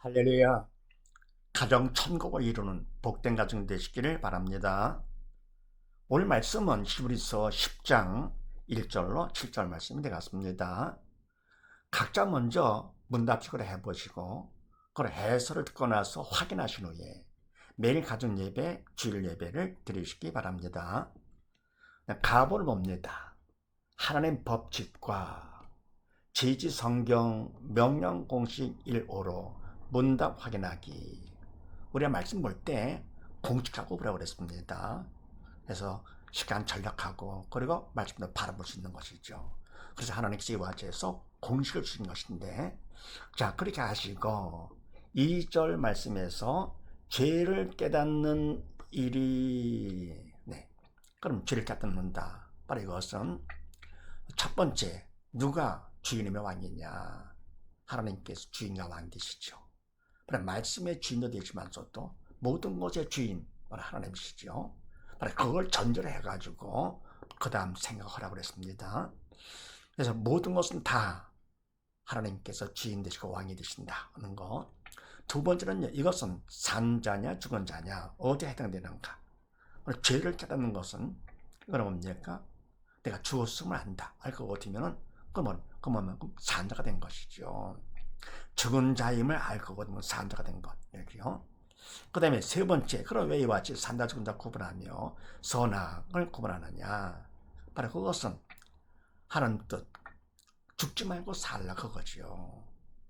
할렐루야. 가정 천국을 이루는 복된 가정 되시기를 바랍니다. 오늘 말씀은 히브리서 10장 1절로 7절 말씀이 되겠습니다. 각자 먼저 문답식으로 해보시고 그걸 해설을 듣고 나서 확인하신 후에 매일 가정 예배, 주일 예배를 드리시기 바랍니다. 가보를 봅니다. 하나님 법칙과 지지 성경 명령 공식 1호로 문답 확인하기. 우리가 말씀 볼 때 공식하고 보라고 그랬습니다. 그래서 시간 절약하고 그리고 말씀을 바라볼 수 있는 것이죠. 그래서 하나님께서 이와지에서 공식을 주신 것인데, 자, 그렇게 하시고 2절 말씀에서 죄를 깨닫는 일이, 그럼 죄를 깨닫는다. 바로 이것은 첫 번째, 누가 주인이며 왕이냐? 하나님께서 주인과 왕 되시죠. 바로 말씀의 주인도 되지만서도 모든 것의 주인 바로 하나님이시죠. 바로 그걸 전제로 해가지고 그 다음 생각하라고 그랬습니다. 그래서 모든 것은 다 하나님께서 주인 되시고 왕이 되신다 하는 거. 두 번째는요, 이것은 산 자냐 죽은 자냐 어디에 해당되는가. 죄를 깨닫는 것은 이거는 뭡니까? 내가 죽었음을 안다. 알고 같으면은 그러면 산 자가 된 것이죠. 죽은 자임을 알고 보면 산자가 된 것. 여기요. 그 다음에 세 번째, 그럼 왜 이와 같이 산자 죽은 자 구분하며 선악을 구분하느냐? 바로 그것은 하는 뜻, 죽지 말고 살라 그거지요.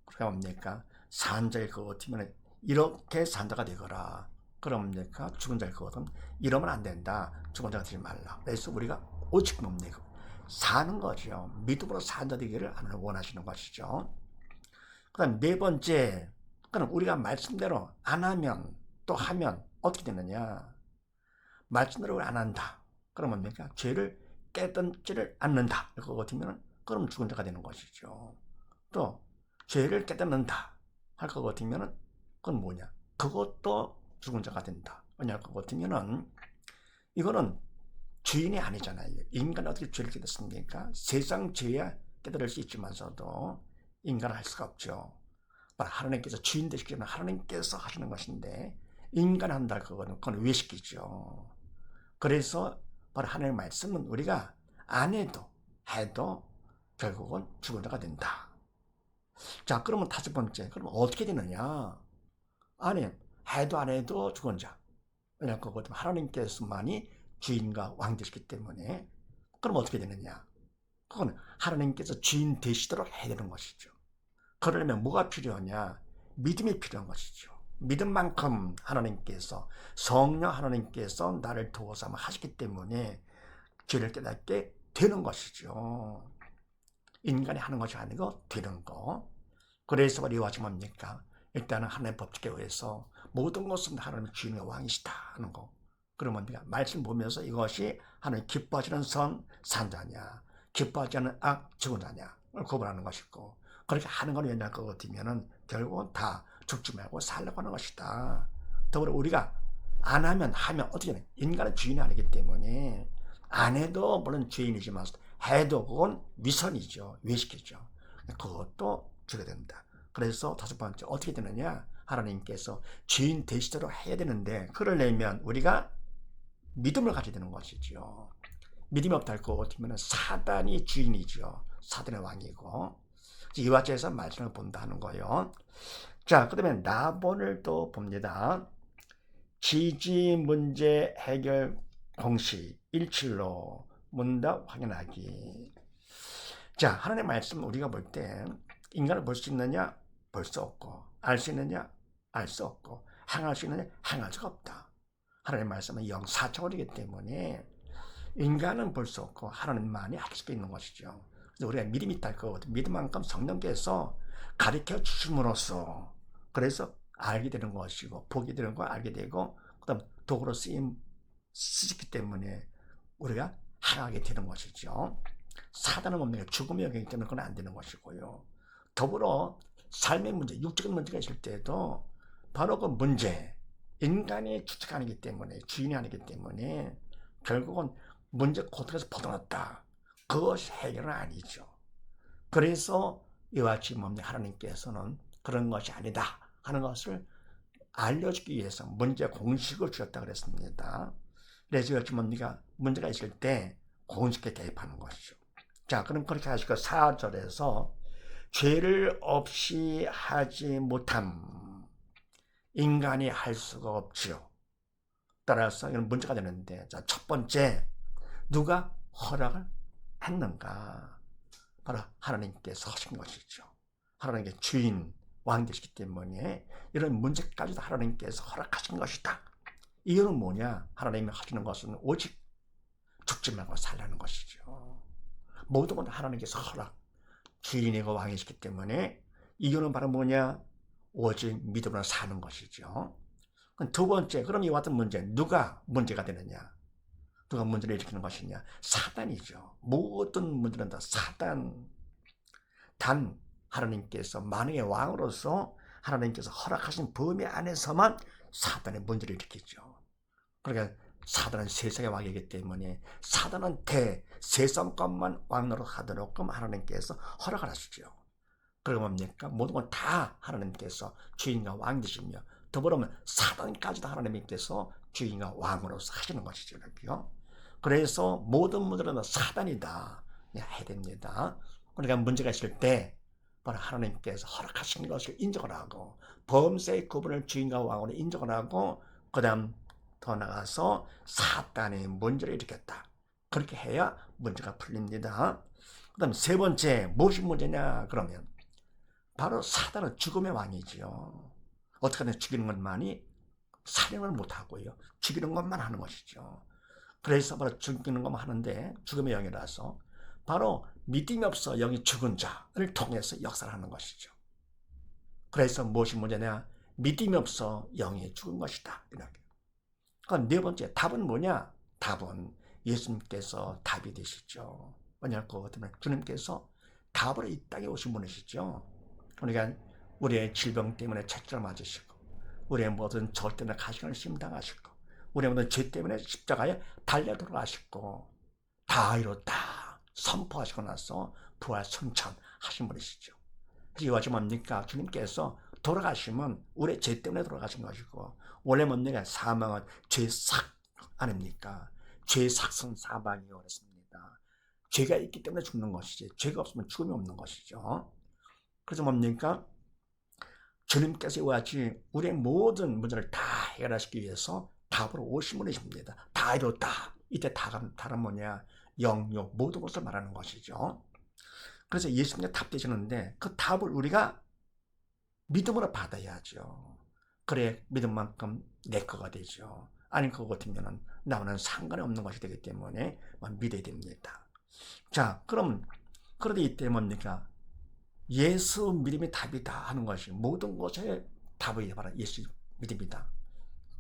그게 뭡니까? 산자의 그거 같으면 이렇게 산자가 되거라. 그럼 뭡니까? 죽은 자의 그것은 이러면 안 된다. 죽은 자가 되지 말라. 그래서 우리가 오직 뭡니까? 사는 거죠. 믿음으로 산자 되기를 하나님 원하시는 것이죠. 그 다음 네 번째, 그럼 우리가 말씀대로 안 하면 또 하면 어떻게 되느냐? 말씀대로 안 한다. 그러면 뭡니까? 죄를 깨닫지를 않는다. 그거 같으면 그럼 죽은 자가 되는 것이죠. 또 죄를 깨닫는다 할 것 같으면 그건 뭐냐? 그것도 죽은 자가 된다. 왜냐 할 것 같으면은 이거는 주인이 아니잖아요. 인간이 어떻게 죄를 깨닫습니까? 세상 죄야 깨달을 수 있지만서도 인간은 할 수가 없죠. 하나님께서 주인 되시기 때문에 하나님께서 하시는 것인데 인간 한다 그건 외식이죠. 그래서 바로 하나님의 말씀은 우리가 안 해도 결국은 죽은 자가 된다. 자, 그러면 다섯 번째, 그럼 어떻게 되느냐? 아니, 해도 안 해도 죽은 자. 왜냐하면 그것은 하나님께서만이 주인과 왕 되시기 때문에. 그럼 어떻게 되느냐? 그건 하나님께서 주인 되시도록 해야 되는 것이죠. 그러려면 뭐가 필요하냐? 믿음이 필요한 것이죠. 믿음만큼 하나님께서, 성령 하나님께서 나를 도우사 하시기 때문에 죄를 깨닫게 되는 것이죠. 인간이 하는 것이 아니고 되는 거. 그래서 우리 와지 뭡니까? 일단은 하나님의 법칙에 의해서 모든 것은 하나님의 주인과 왕이시다 하는 거. 그러면 우리가 말씀 보면서 이것이 하나님 기뻐하시는 선, 산자냐, 기뻐하지 않는 악, 죽은 자냐 구분하는 것이고, 그렇게 하는 건 왜냐할 것 같으면은 결국은 다 죽지 말고 살려고 하는 것이다. 더불어 우리가 안 하면 어떻게 돼? 인간은 주인이 아니기 때문에 안 해도 물론 주인이지만 해도 그건 위선이죠. 외식이죠. 그것도 주게 된다. 그래서 다섯 번째 어떻게 되느냐? 하나님께서 주인 되시도록 해야 되는데 그러려면 우리가 믿음을 가져야 되는 것이죠. 믿음이 없다 할 것 같으면 사단이 주인이죠. 사단의 왕이고 이와 같이 해서 말씀을 본다는 거예요. 자, 그 다음에 나본을 또 봅니다. 지지 문제 해결 공식 17로 문답 확인하기. 자, 하나님의 말씀 우리가 볼 때 인간을 볼 수 있느냐? 볼 수 없고, 알 수 있느냐? 알 수 없고, 행할 수 있느냐? 행할 수가 없다. 하나님의 말씀은 영사적이기 때문에 인간은 볼 수 없고 하나님만이 할 수 있는 것이죠. 그래서 우리가 믿음이 있다 그 믿음만큼 성령께서 가르쳐 주심으로써 그래서 알게 되는 것이고 보게 되는 거 알게 되고 그다음 도구로 쓰기 때문에 우리가 행하게 되는 것이죠. 사단은 뭡니까? 죽음의 영이기 때문에 그건 안 되는 것이고요. 더불어 삶의 문제, 육적인 문제가 있을 때도 바로 그 문제, 인간이 주체가 아니기 때문에 주인이 아니기 때문에 결국은 문제 고통에서 벗어났다. 그것이 해결은 아니죠. 그래서 이와 같이 뭡니까? 하나님께서는 그런 것이 아니다 하는 것을 알려주기 위해서 문제 공식을 주었다 그랬습니다. 그래서 요즘 문제가 있을 때 공식에 개입하는 것이죠. 자, 그럼 그렇게 하시고 4절에서 죄를 없이 하지 못함 인간이 할 수가 없지요. 따라서 이런 문제가 되는데, 자, 첫 번째 누가 허락을 했는가? 바로 하나님께서 하신 것이죠. 하나님께 주인 왕 되시기 때문에 이런 문제까지도 하나님께서 허락하신 것이다. 이유는 뭐냐? 하나님이 하시는 것은 오직 죽지 말고 살라는 것이죠. 모든 건 하나님께서 허락, 주인이고 왕이시기 때문에 이유는 바로 뭐냐? 오직 믿음으로 사는 것이죠. 두 번째, 그럼 이와 같은 문제, 누가 문제가 되느냐? 누가 문제를 일으키는 것이냐? 사단이죠. 모든 문제는 다 사단. 단 하나님께서 만왕의 왕으로서 하나님께서 허락하신 범위 안에서만 사단의 문제를 일으키죠. 그러니까 사단은 세상의 왕이기 때문에 사단은 세상 것만 왕으로 하도록 하나님께서 허락을 하시죠. 그러고 뭡니까? 모든 건 다 하나님께서 주인과 왕 되시며 더불어면 사단까지도 하나님께서 주인과 왕으로서 하시는 것이죠. 그래서 모든 문제는 사단이다 해야 됩니다. 그러니까 문제가 있을 때 바로 하나님께서 허락하신 것을 인정을 하고 범죄의 구분을 주인과 왕으로 인정을 하고 그 다음 더 나가서 사단의 문제를 일으켰다. 그렇게 해야 문제가 풀립니다. 그 다음 세 번째 무엇이 문제냐 그러면 바로 사단은 죽음의 왕이지요. 어떻게든 죽이는 것만이 살인을 못하고요. 죽이는 것만 하는 것이죠. 그래서 바로 죽이는 것만 하는데 죽음의 영이라서 바로 믿음이 없어 영이 죽은 자를 통해서 역사를 하는 것이죠. 그래서 무엇이 문제냐? 믿음이 없어 영이 죽은 것이다. 이렇게. 그럼 네 번째 답은 뭐냐? 답은 예수님께서 답이 되시죠. 왜냐하면 그것 때문에 주님께서 답으로 이 땅에 오신 분이시죠. 그러니까 우리의 질병 때문에 채찍을 맞으시고 우리의 모든 저 때문에 가시관을 심당하시고 우리의 모든 죄 때문에 십자가에 달려 돌아가시고 다 이뤘다 선포하시고 나서 부활 승천하신 분이시죠. 이것이 뭡니까? 주님께서 돌아가시면 우리의 죄 때문에 돌아가신 것이고 원래 뭡니까? 사망은 죄삭 아닙니까? 죄삭은 사망이요 그랬습니다. 죄가 있기 때문에 죽는 것이지 죄가 없으면 죽음이 없는 것이죠. 그래서 뭡니까? 주님께서 이와 같이 우리의 모든 문제를 다 해결하시기 위해서 답으로 오신 분이십니다. 다 이뤘다. 이때 답은 뭐냐? 영육 모든 것을 말하는 것이죠. 그래서 예수님께 답 되시는데 그 답을 우리가 믿음으로 받아야죠. 그래 믿음만큼 내 거가 되죠. 아닌 것 같으면 나와는 상관이 없는 것이 되기 때문에 믿어야 됩니다. 자, 그럼 그런데 이때 뭡니까? 예수 믿음이 답이다 하는 것이 모든 것의 답이 바로 예수 믿음이다.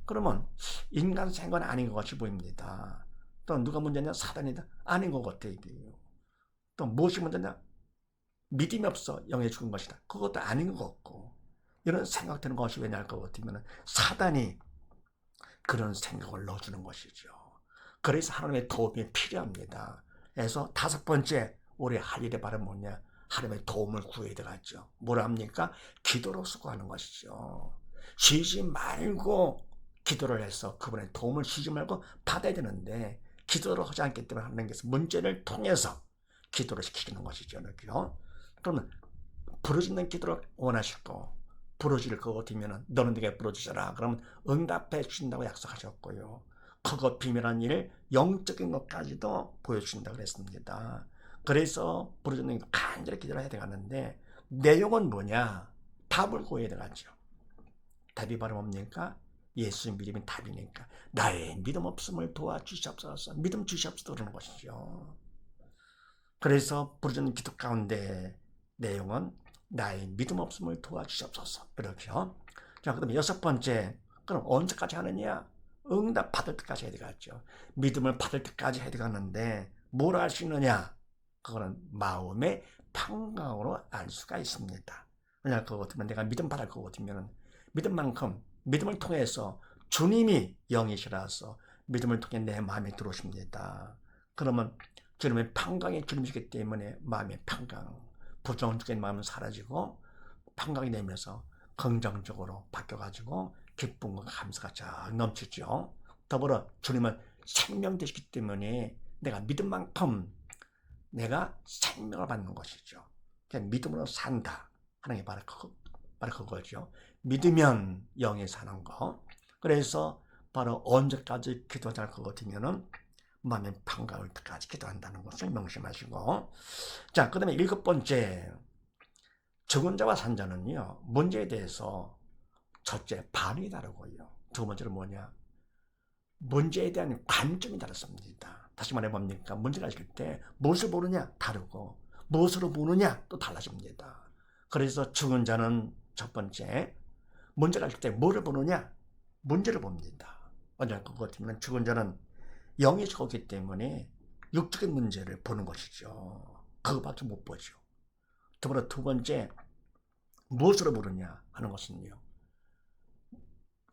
그러면 인간 생각은 아닌 것 같이 보입니다. 또 누가 문제냐? 사단이다. 아닌 것 같아. 또 무엇이 문제냐? 믿음이 없어 영에 죽은 것이다. 그것도 아닌 것 같고 이런 생각되는 것이 왜냐 할 것 같으면 사단이 그런 생각을 넣어주는 것이죠. 그래서 하나님의 도움이 필요합니다. 그래서 다섯 번째 우리 할 일이 바로 뭐냐? 하나님의 도움을 구해야 되겠죠. 뭐라 합니까? 기도로 수고하는 것이죠. 쉬지 말고 기도를 해서 그분의 도움을 쉬지 말고 받아야 되는데 기도를 하지 않기 때문에 하나님께서 문제를 통해서 기도를 시키는 것이죠. 그러면 부르짖는 기도를 원하시고 부르짖을 것 같으면 너는 내게 부르짖어라. 그러면 응답해 주신다고 약속하셨고요. 그것 비밀한 일 영적인 것까지도 보여주신다고 그랬습니다. 그래서 부르짖는 간절히 기도를 해야 되겠는데 내용은 뭐냐? 답을 구해야 되겠죠. 답이 바로 뭡니까? 예수 믿음이 답이니까 나의 믿음 없음을 도와주시옵소서. 믿음 주시옵소서 그러는 것이죠. 그래서 부르짖는 기도 가운데 내용은 나의 믿음 없음을 도와주시옵소서. 이렇게요. 자, 그다음에 여섯 번째, 그럼 언제까지 하느냐? 응답 받을 때까지 해야 되겠죠. 믿음을 받을 때까지 해야 되겠는데 뭘 알 수 있느냐? 그거는 마음의 평강으로 알 수가 있습니다. 왜냐 그거 같으면 내가 믿음 받을 것 같으면 믿음만큼 믿음을 통해서 주님이 영이시라서 믿음을 통해 내 마음에 들어오십니다. 그러면 주님의 평강이 주님이시기 때문에 마음의 평강, 부정적인 마음은 사라지고 평강이 되면서 긍정적으로 바뀌어가지고 기쁨과 감사가 쫙 넘치죠. 더불어 주님은 생명 되시기 때문에 내가 믿은 만큼 내가 생명을 받는 것이죠. 믿음으로 산다 하는 게 바로 그거죠. 믿으면 영이 사는 거. 그래서 바로 언제까지 기도할 것 같으면은 마음의 평강을 때까지 기도한다는 것을 명심하시고, 자, 그 다음에 7번째, 죽은 자와 산 자는요, 문제에 대해서 첫째 반응이 다르고요, 두 번째는 뭐냐, 문제에 대한 관점이 다릅니다. 다시 말해 뭡니까? 문제가 있을 때 무엇을 보느냐 다르고 무엇으로 보느냐 또 달라집니다. 그래서 죽은 자는 첫 번째, 문제가 있을 때 뭐를 보느냐, 문제를 봅니다. 언제 그것 같으면 죽은 자는 영이 죽었기 때문에 육적인 문제를 보는 것이죠. 그거밖에 못 보죠. 더불어 두 번째, 무엇으로 보느냐 하는 것은요,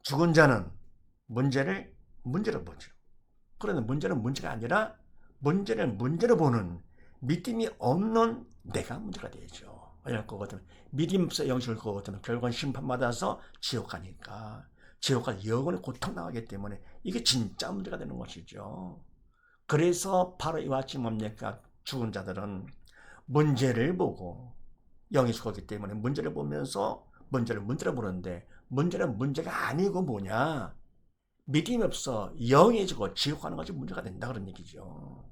죽은 자는 문제를 보죠. 그런데 문제는 문제가 아니라 문제를 문제로 보는 믿음이 없는 내가 문제가 되죠. 왜냐할 것 같으면 믿음 없어 영식을 것 같으면 결국은 심판받아서 지옥 가니까 지옥과 영원히 고통당하기 때문에 이게 진짜 문제가 되는 것이죠. 그래서 바로 이와 같이 뭡니까? 죽은 자들은 문제를 보고 영이 죽었기 때문에 문제를 보면서 문제를 문제로 보는데 문제는 문제가 아니고 뭐냐? 믿음이 없어 영이 죽어 지옥 가는 것이 문제가 된다 그런 얘기죠.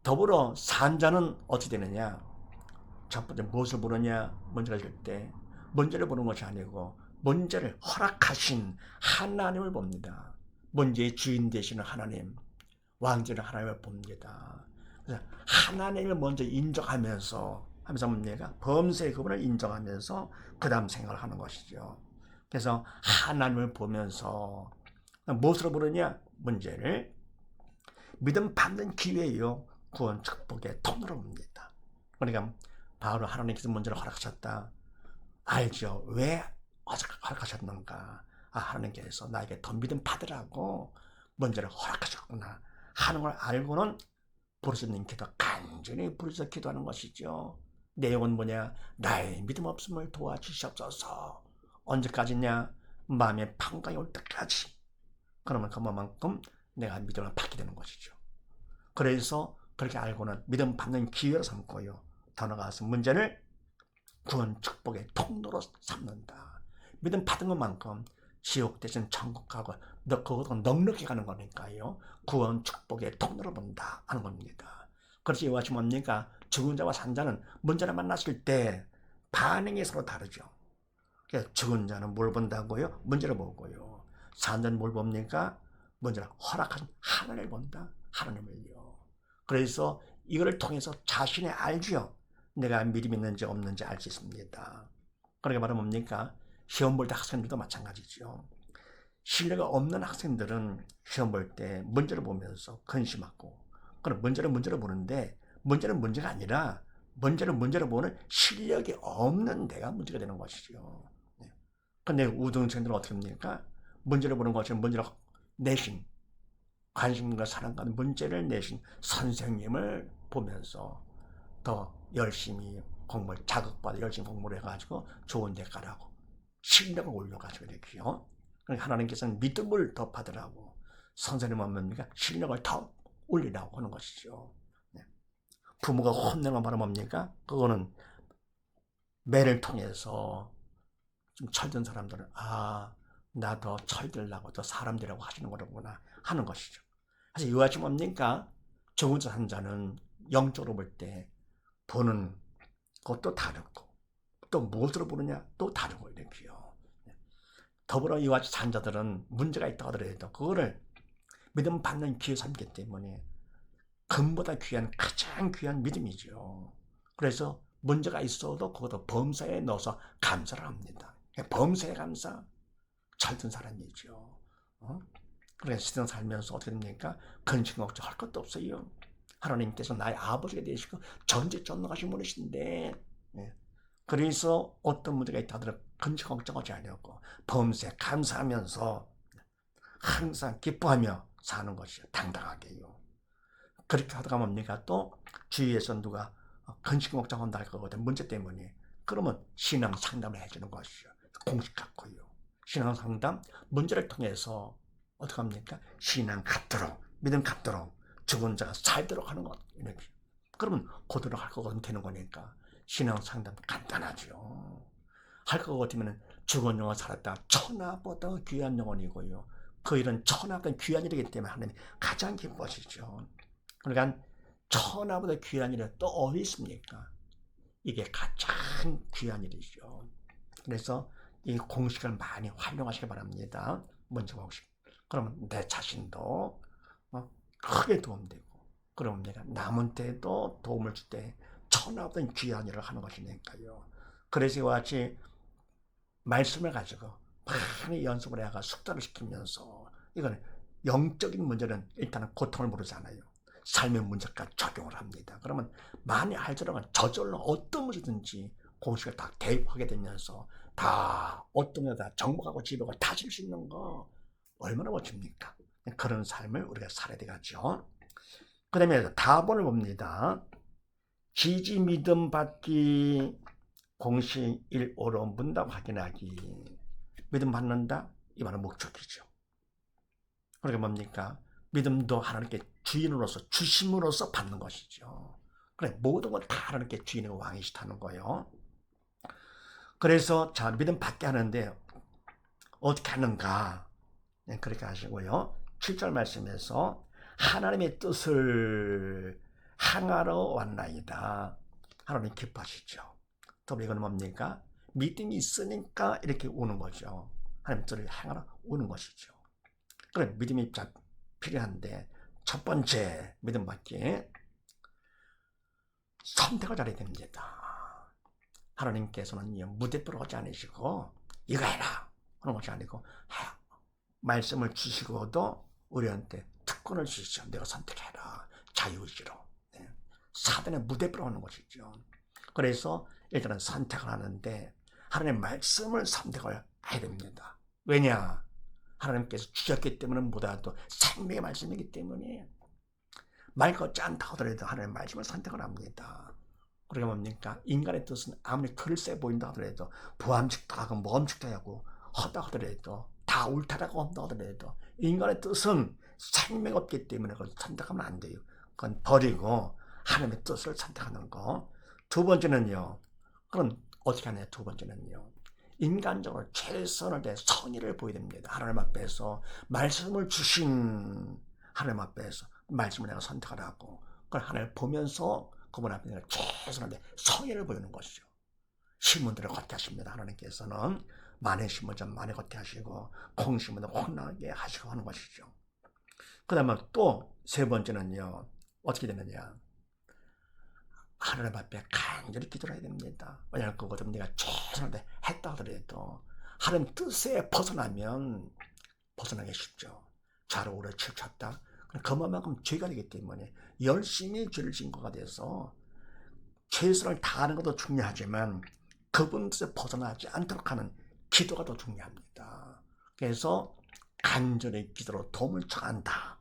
더불어 산 자는 어떻게 되느냐? 첫 번째 무엇을 보느냐? 문제가 있을 때 문제를 보는 것이 아니고 문제를 허락하신 하나님을 봅니다. 문제의 주인 되시는 하나님, 왕자는 하나님을 봅니다. 그래서 하나님을 먼저 인정하면서 뭡니까? 범죄의 그분을 인정하면서 그 다음 생각을 하는 것이죠. 그래서 하나님을 보면서 무엇으로 보느냐? 문제를 믿음 받는 기회요, 구원 축복의 통로로 봅니다. 그러니까 바로 하나님께서 문제를 허락하셨다. 알죠? 왜 허락하셨는가? 하나님께서 나에게 더 믿음 받으라고 문제를 허락하셨구나 하는 걸 알고는 부르짖는 기도, 간절히 부르짖어 기도하는 것이죠. 내용은 뭐냐? 나의 믿음 없음을 도와주시옵소서. 언제까지냐? 마음의 평강이 올 때까지. 그러면 그만큼 내가 믿음을 받게 되는 것이죠. 그래서 그렇게 알고는 믿음 받는 기회로 삼고요, 더 나아가서 문제를 구원 축복의 통로로 삼는다. 믿음 받은 것만큼 지옥 대신 천국 가고 그것도 넉넉히 가는 거니까요, 구원 축복의 통로로 본다 하는 겁니다. 그래서 이와 같이 뭡니까? 죽은 자와 산 자는 문제를 만났을 때 반응이 서로 다르죠. 죽은 자는 뭘 본다고요? 문제를 보고요. 산 자는 뭘 봅니까? 문제를 허락한 하나님을 본다. 하나님을요. 그래서 이거를 통해서 자신이 알죠. 내가 믿음이 있는지 없는지 알 수 있습니다. 그러니까 바로 뭡니까? 시험 볼 때 학생들도 마찬가지죠. 신뢰가 없는 학생들은 시험 볼 때 문제를 보면서 근심하고, 그럼 문제를 보는데 문제는 문제가 아니라 문제를 보는 실력이 없는 내가 문제가 되는 것이죠. 근데 우등생들은 어떻게 합니까? 문제를 보는 것이 문제를 내신, 관심과 사랑과 문제를 내신 선생님을 보면서 더 열심히 공부를 자극받아 열심히 공부를 해가지고 좋은 데 가라고 실력을 올려가지고 이렇게요. 그러니까 하나님께서는 믿음을 더 받으라고, 선생님은 뭡니까? 실력을 더 올리라고 하는 것이죠. 부모가 혼내는 말은 뭡니까? 그거는 매를 통해서 좀 철든 사람들은 나 더 철들라고 더 사람 되라고 하시는 거구나 하는 것이죠. 그래서 이와 같이 뭡니까? 죽은 자 한 자는 영적으로 볼 때 보는 것도 다르고 또 무엇으로 보느냐 또 다르고 이렇게요. 더불어 이와 같이 산 자들은 문제가 있다 하더라도 그거를 믿음 받는 기회 삼기 때문에 금보다 귀한, 가장 귀한 믿음이죠. 그래서 문제가 있어도 그것도 범사에 넣어서 감사를 합니다. 범사에 감사, 철든 사람이죠. 그래서 세상 살면서 어떻게 됩니까? 근심 걱정 할 것도 없어요. 하나님께서 나의 아버지가 되시고 전지전능하신 분이신데, 그래서 어떤 문제가 있다 하더라도 근심 걱정하지 않고 범사에 감사하면서 항상 기뻐하며 사는 것이요, 당당하게요. 그렇게 하다가 뭡니까? 또 주위에서 누가 근심 걱정한다 할 거거든. 문제 때문에 그러면 신앙 상담을 해주는 것이요. 공식 갖고요. 신앙 상담 문제를 통해서 어떻게 합니까? 신앙 갖도록, 믿음 갖도록, 죽은 자가 살도록 하는 것. 이렇게. 그러면 그대로 할 것 같으면 되는 거니까 신앙 상담 간단하죠. 할 것 같으면 죽은 영혼 살았다. 천하보다 귀한 영혼이고요. 그 일은 천하보다 귀한 일이기 때문에 하나님이 가장 기뻐하시죠. 그러니까 천하보다 귀한 일은 또 어디 있습니까? 이게 가장 귀한 일이죠. 그래서 이 공식을 많이 활용하시기 바랍니다. 먼저 공식. 그러면 내 자신도 크게 도움되고, 그러면 내가 남한테도 도움을 줄 때 천하보다 귀한 일을 하는 것이니까요. 그래서 이와 같이 말씀을 가지고 많이 연습을 해가 숙달을 시키면서, 이거는 영적인 문제는 일단은 고통을 모르잖아요. 삶의 문제까지 적용을 합니다. 그러면 많이 알더라도 저절로 어떤 문제든지 공식을 다 대입하게 되면서 다 어떤 게 다 정복하고 지배하고 다질 수 있는 거 얼마나 멋집니까? 그런 삶을 우리가 살아야 되겠죠. 그 다음에 다본을 봅니다. 지지 믿음 받기 공식 1호로 문답 확인하기. 믿음 받는다? 이 말은 목적이죠. 그러니까 뭡니까? 믿음도 하나님께 주인으로서, 주심으로서 받는 것이죠. 그래, 모든 걸 다 하나님께 주인이고 왕이시다는 거예요. 그래서 자, 믿음 받게 하는데 어떻게 하는가? 네, 그렇게 하시고요. 7절 말씀에서 하나님의 뜻을 행하러 왔나이다. 하나님 기뻐하시죠. 또 이건 뭡니까? 믿음이 있으니까 이렇게 오는 거죠. 하나님 뜻을 행하러 오는 것이죠. 그래, 믿음이 필요한데 첫 번째 믿음 받기 선택을 잘해야 됩니다. 하나님께서는 무대표로 하지 않으시고 이거 해라 하는 것이 아니고 말씀을 주시고도 우리한테 특권을 주시죠. 내가 선택해라. 자유의지로. 네. 사단의 무대표로 하는 것이죠. 그래서 일단은 선택을 하는데 하나님의 말씀을 선택을 해야 됩니다. 왜냐? 하나님께서 주셨기 때문에 보다도 생명의 말씀이기 때문에 말 걷지 않다 하더라도 하나님의 말씀을 선택을 합니다. 그러니까 뭡니까? 인간의 뜻은 아무리 글쎄 보인다 하더라도 부함직도 하고 모함직도 하고 하다 하더라도 다 옳다라고 한다 하더라도 인간의 뜻은 생명 없기 때문에 그걸 선택하면 안 돼요. 그건 버리고 하나님의 뜻을 선택하는 거. 두 번째는요. 그럼 어떻게 하냐? 두 번째는요. 인간적으로 최선을 다해 선의를 보여야 됩니다. 하나님 앞에서 말씀을 주신 하나님 앞에서 말씀을 내가 선택을 하고 그걸 하나님을 보면서 그분 앞에 내가 최선을 다해 선의를 보이는 것이죠. 신문들을 걷게 하십니다. 하나님께서는 만에 심으면 만에 걷게 하시고 콩 심으면 콩나게 하시고 하는 것이죠. 그 다음에 또 세 번째는요. 어떻게 되느냐. 하나님 앞에 간절히 기도를 해야 됩니다. 왜냐하면 그것은 내가 최선을 다해 했다 하더라도 하나님 뜻에 벗어나면 벗어나기 쉽죠. 좌로 우로 치우쳤다. 그만큼 죄가 되기 때문에 열심히 죄를 지은 거가 돼서 최선을 다하는 것도 중요하지만 그분 뜻에 벗어나지 않도록 하는 기도가 더 중요합니다. 그래서 간절히 기도로 도움을 청한다.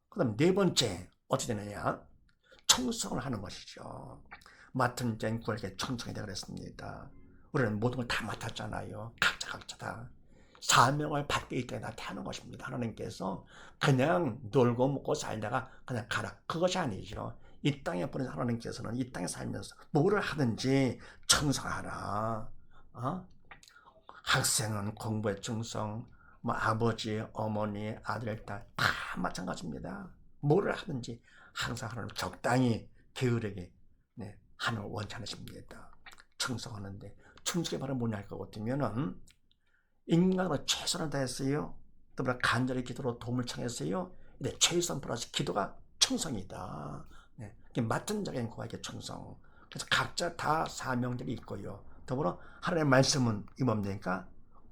그 다음 네 번째 어떻게 되느냐. 청성을 하는 것이죠. 맡은 자인 구에게 청성이다 그랬습니다. 우리는 모든 걸 다 맡았잖아요. 각자 다. 사명을 받게 있게 나타나는 것입니다. 하나님께서 그냥 놀고 먹고 살다가 그냥 가라. 그것이 아니죠. 이 땅에 보낸 하나님께서는 이 땅에 살면서 뭐를 하든지 청성하라. 학생은 공부에 충성, 아버지, 어머니, 아들, 딸 다 마찬가지입니다. 뭐를 하든지 항상 하나님 적당히 게으르게 하는 원치 않으십니다. 충성하는데 충성의 바로 뭐냐 할 것 같으면은 인간으로 최선을 다했어요. 또 간절히 기도로 도움을 청했어요. 근데 최선 플러스 기도가 충성이다. 맡은 자에게 구하게 충성. 그래서 각자 다 사명들이 있고요. 더불어 하나님의 말씀은 이 뭡니까?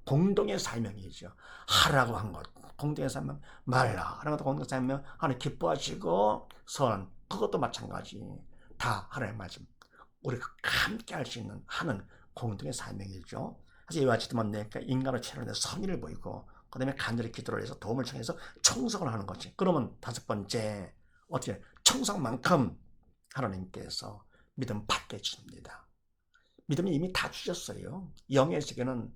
공동의 사명이죠. 하라고 한 것. 공동의 사명 말라. 하나님 공동의 사명 하나님 기뻐하시고 선. 그것도 마찬가지. 다 하나님의 말씀. 우리가 함께 할 수 있는 하는 공동의 사명이죠. 그래서 이와 같이 뭡니까? 인간의 최선을 선의를 보이고 그 다음에 간절히 기도를 해서 도움을 청해서 청성을 하는 거지. 그러면 다섯 번째 어떻게 청성만큼 하나님께서 믿음 받게 해주십니다. 믿음이 이미 다 주셨어요. 영의 세계는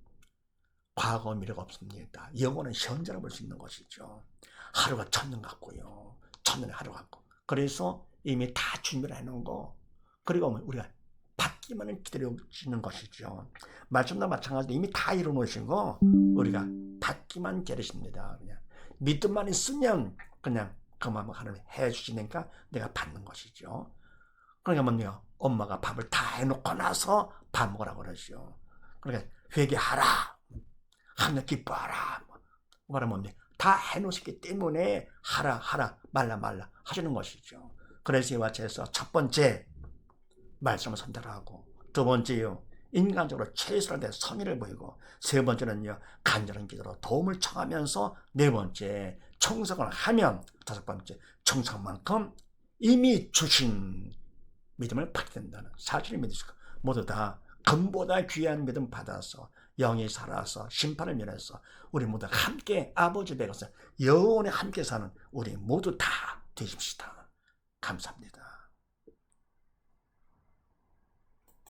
과거 미래가 없습니다. 영혼은 현재를 볼 수 있는 것이죠. 하루가 천년 같고요. 천년의 하루 같고. 그래서 이미 다 준비를 해놓은 거. 그리고 우리가 받기만을 기다려지는 것이죠. 말씀도 마찬가지로 이미 다 이루어놓으시고 우리가 받기만 기다리십니다. 그냥 믿음만 있으면 그냥 그 마음을 하나님 해주시니까 내가 받는 것이죠. 그러니까 뭐냐, 엄마가 밥을 다 해놓고 나서 밥 먹으라고 그러죠. 그러니까 회개하라, 하나님 기뻐하라, 말하면 다 해놓으셨기 때문에 하라 말라 하시는 것이죠. 그래서 이와 같이 첫 번째 말씀을 선택하고, 두 번째요, 인간적으로 최선을 다해 성의를 보이고, 세 번째는요, 간절한 기도로 도움을 청하면서, 네 번째 청성을 하면, 다섯 번째 청성만큼 이미 주신 믿음을 받게 된다는 사실을 믿으시고, 모두 다 금보다 귀한 믿음 받아서 영이 살아서 심판을 면해서 우리 모두 함께 아버지 댁에서 영원히 함께 사는 우리 모두 다 되십시다. 감사합니다.